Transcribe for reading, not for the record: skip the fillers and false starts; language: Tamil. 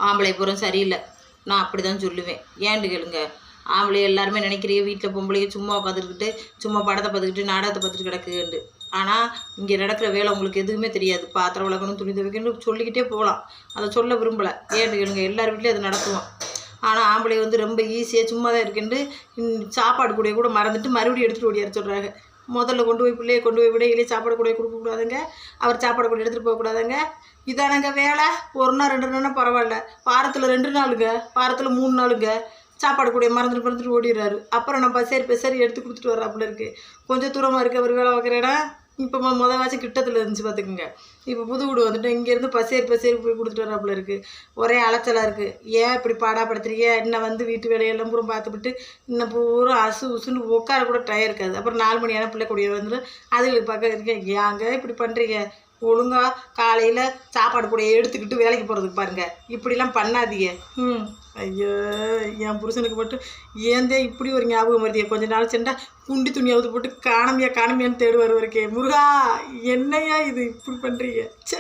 ஆம்பளை புறம் சரியில்லை, நான் அப்படி தான் சொல்லுவேன். ஏன்னு கேளுங்க, ஆம்பளை எல்லாருமே நினைக்கிறீங்க வீட்டில் பொம்பளைங்க சும்மா உட்காந்துக்கிட்டு சும்மா படத்தை பார்த்துக்கிட்டு நாடகத்தை பார்த்துட்டு கிடக்குண்டு. ஆனால் இங்கே நடக்கிற வேலை உங்களுக்கு எதுவுமே தெரியாது. பாத்திரம் விளக்கணும், துணி துவைக்கணும் சொல்லிக்கிட்டே போகலாம். அதை சொல்ல விரும்பலை. ஏன்னு கேளுங்க, எல்லார் வீட்லேயும் அது நடத்துவோம். ஆனால் ஆம்பளை ரொம்ப ஈஸியாக சும்மா தான் இருக்குன்னு சாப்பாடு கூட மறந்துட்டு மறுபடியும் எடுத்துகிட்டு ஓடியார சொல்கிறாங்க. முதல்ல கொண்டு போய் பிள்ளையை கொண்டு போய் விடையிலே சாப்பாடு கூட கொடுக்கக்கூடாதுங்க, அவர் சாப்பாடு கூட எடுத்துகிட்டு போகக்கூடாதுங்க. இதானங்க வேலை. ஒரு நாள் 2 நாள்னா பரவாயில்ல, வாரத்தில் 2 நாளுங்க, வாரத்தில் 3 நாளுங்க சாப்பாடு கூட மறந்துட்டு ஓடிடுறாரு. அப்புறம் நான் பசேரி எடுத்து கொடுத்துட்டு வர்றாப்புல இருக்குது. கொஞ்சம் தூரமாக இருக்குது அவர் வேலை பார்க்குற இடம். இப்போ வாச்சும் கிட்டத்தில் இருந்துச்சு பார்த்துக்குங்க. இப்போ புது வீடு வந்துட்டு இங்கேருந்து பசேரி போய் கொடுத்துட்டு வர்றாப்புல இருக்குது. ஒரே அலைச்சலாக இருக்குது. ஏன் இப்படி பாடாப்படுத்துறீங்க? இன்னும் வீட்டு வேலையெல்லாம் பூரா பார்த்துவிட்டு இன்னும் பூரா உசுன்னு உட்கார கூட டயம் இருக்காது. அப்புறம் 4 மணி ஆனால் பிள்ளை கூடிய வந்துடும். அதுகளுக்கு பார்க்க இருக்கேன். ஏங்க இப்படி பண்ணுறீங்க? ஒழுங்காக காலையில் சாப்பாடு கூட எடுத்துக்கிட்டு வேலைக்கு போகிறதுக்கு பாருங்கள். இப்படிலாம் பண்ணாதீங்க. ஐயோ, என் புருஷனுக்கு மட்டும் ஏந்தே இப்படி ஒரு ஞாபகம் வருதிய. கொஞ்ச நாள் சென்றா குண்டி துணியாவது போட்டு காணமையான்னு தேடுவார் வரைக்கே. முருகா, என்னையா இது இப்படி பண்ணுறீங்க? சே.